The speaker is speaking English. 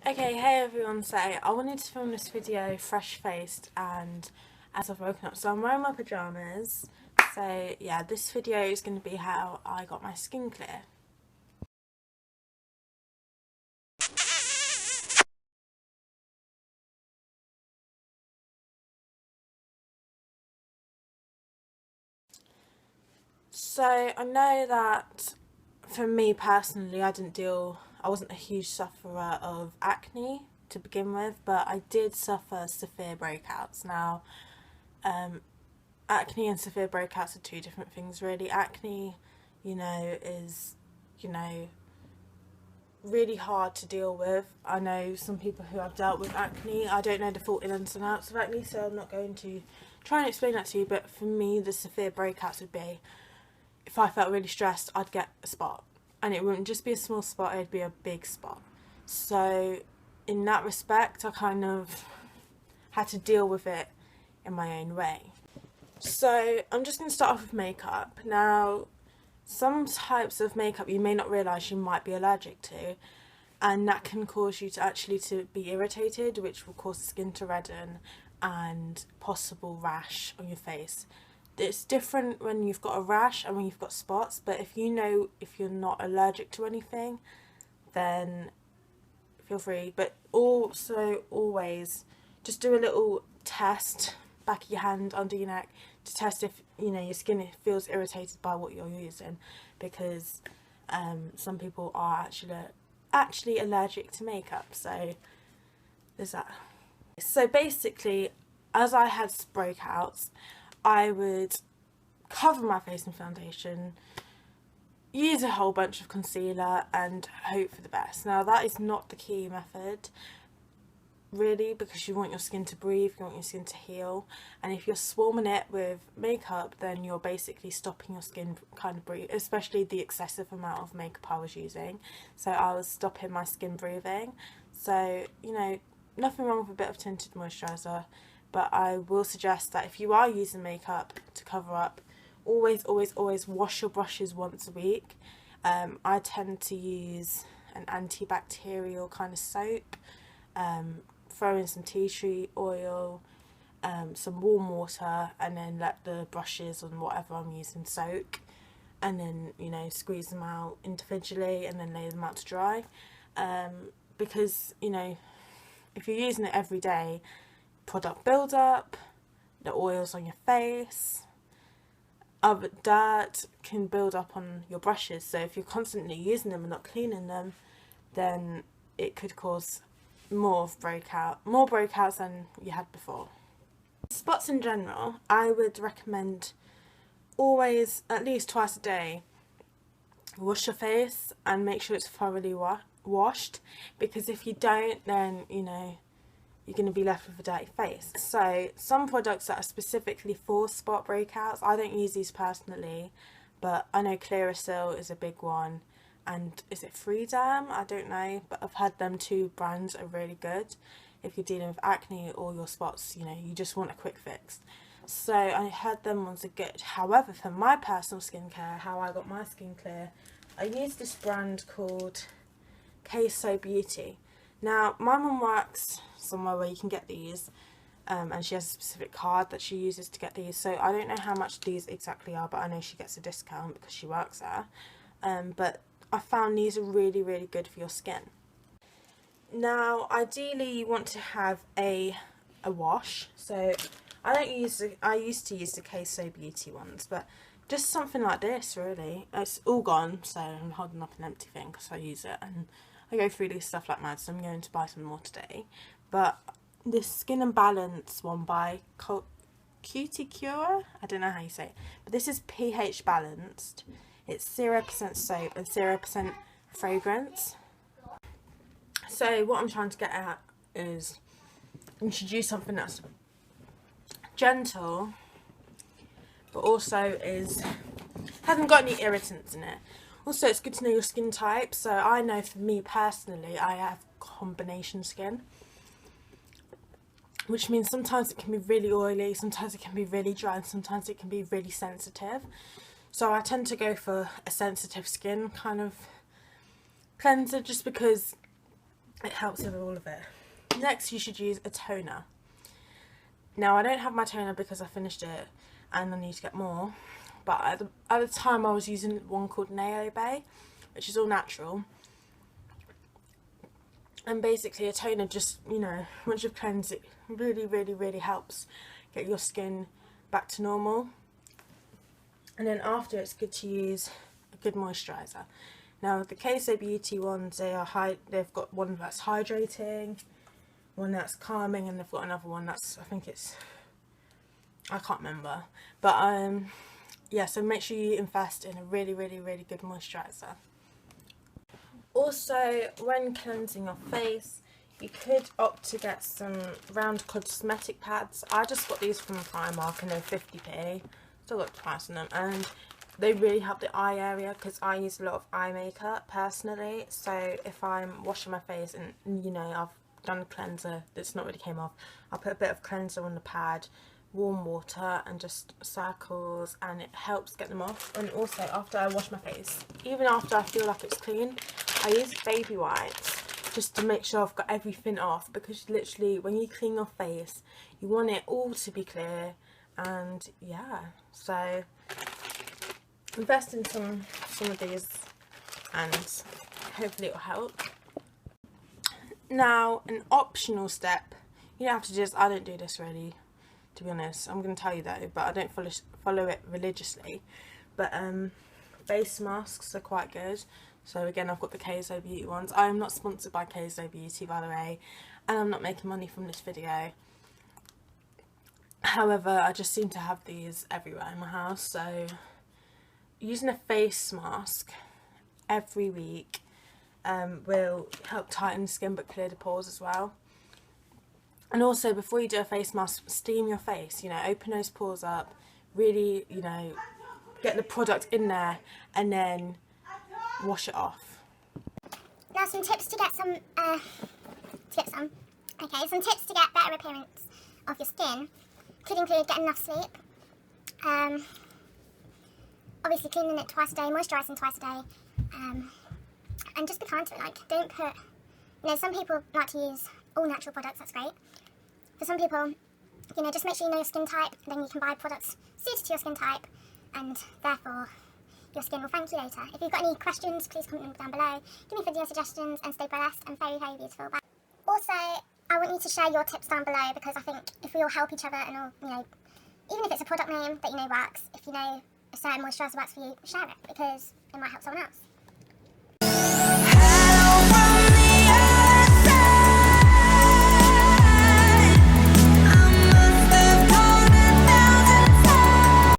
Okay, hey everyone, so I wanted to film this video fresh faced and as I've woken up, so I'm wearing my pyjamas. So yeah, this video is going to be how I got my skin clear. So I know that for me personally, I wasn't a huge sufferer of acne to begin with, but I did suffer severe breakouts. Now, acne and severe breakouts are two different things really. Acne, is, you know, really hard to deal with. I know some people who have dealt with acne. I don't know the full ins and outs of acne, so I'm not going to try and explain that to you, but for me the severe breakouts would be if I felt really stressed, I'd get a spot, and it wouldn't just be a small spot, it'd be a big spot. So in that respect, I kind of had to deal with it in my own way. So I'm just going to start off with makeup. Now, some types of makeup you may not realise you might be allergic to, and that can cause you to be irritated, which will cause the skin to redden and possible rash on your face. It's different when you've got a rash and when you've got spots, but if you're not allergic to anything, then feel free. But also always just do a little test back of your hand under your neck to test if your skin feels irritated by what you're using, because some people are actually allergic to makeup. So there's that. So basically, as I had breakouts, I would cover my face in foundation, use a whole bunch of concealer and hope for the best. Now that is not the key method really, because you want your skin to breathe, you want your skin to heal, and if you're swarming it with makeup, then you're basically stopping your skin kind of breathe, especially the excessive amount of makeup I was using. So I was stopping my skin breathing. So nothing wrong with a bit of tinted moisturiser, but I will suggest that if you are using makeup to cover up, always wash your brushes once a week. I tend to use an antibacterial kind of soap, throw in some tea tree oil, some warm water, and then let the brushes and whatever I'm using soak, and then squeeze them out individually and then lay them out to dry, because if you're using it every day, product build up, the oils on your face, other dirt can build up on your brushes. So if you're constantly using them and not cleaning them, then it could cause more breakouts than you had before. Spots in general, I would recommend always, at least twice a day, wash your face and make sure it's thoroughly washed, because if you don't, then you're going to be left with a dirty face. So some products that are specifically for spot breakouts, I don't use these personally, but I know Cleo is a big one, and is it Freedom? I don't know, but I've had them two brands are really good if you're dealing with acne or your spots, you just want a quick fix. So I heard them ones are good. However, for my personal skincare, how I got my skin clear, I use this brand called Cleo Beauty. Now, my mum works somewhere where you can get these, and she has a specific card that she uses to get these. So I don't know how much these exactly are, but I know she gets a discount because she works there. But I found these are really, really good for your skin. Now, ideally, you want to have a wash. So I used to use the Cleo Beauty ones, but just something like this, really. It's all gone, so I'm holding up an empty thing because I use it and I go through this stuff like mad, so I'm going to buy some more today. But this Skin and Balance one by Cutie Cure, I don't know how you say it, but this is pH balanced. It's 0% soap and 0% fragrance. So what I'm trying to get at is introduce something that's gentle, but also hasn't got any irritants in it. Also, it's good to know your skin type. So I know for me personally, I have combination skin, which means sometimes it can be really oily, sometimes it can be really dry, and sometimes it can be really sensitive. So I tend to go for a sensitive skin kind of cleanser, just because it helps with all of it. Next, you should use a toner. Now, I don't have my toner because I finished it and I need to get more, but at the time I was using one called Nail Bay, which is all natural. And basically a toner just, you know, once you've cleansed it, really helps get your skin back to normal. And then after, it's good to use a good moisturiser. Now the Queso Beauty ones, they've got one that's hydrating, one that's calming, and they've got another one that's, I can't remember. But yeah, so make sure you invest in a really good moisturiser. Also, when cleansing your face, you could opt to get some round cosmetic pads. I just got these from Primark and they're 50p. Still got the price on them, and they really help the eye area because I use a lot of eye makeup personally. So if I'm washing my face and, you know, I've done a cleanser that's not really came off, I'll put a bit of cleanser on the pad, warm water, and just circles, and it helps get them off. And also after I wash my face, even after I feel like it's clean, I use baby wipes just to make sure I've got everything off, because literally when you clean your face you want it all to be clear. And yeah, so invest in some of these and hopefully it will help. Now, an optional step, you don't have to do this, I don't do this really, to be honest. I'm going to tell you though, but I don't follow it religiously. But face masks are quite good. So again, I've got the Queso Beauty ones. I am not sponsored by Queso Beauty, by the way, and I'm not making money from this video. However, I just seem to have these everywhere in my house. So using a face mask every week will help tighten the skin but clear the pores as well. And also, before you do a face mask, steam your face, you know, open those pores up, really, you know, get the product in there and then wash it off. Now some tips to get some some tips to get better appearance of your skin could include getting enough sleep, obviously cleaning it twice a day, moisturising twice a day, and just be kind to it. Like, don't put, you know, some people like to use all natural products, that's great. For some people, you know, just make sure you know your skin type, then you can buy products suited to your skin type, and therefore your skin will thank you later. If you've got any questions, please comment them down below. Give me video suggestions, and stay blessed and very beautiful. Bye. Also, I want you to share your tips down below, because I think if we all help each other and all, you know, even if it's a product name that you know works, if you know a certain moisturiser works for you, share it, because it might help someone else.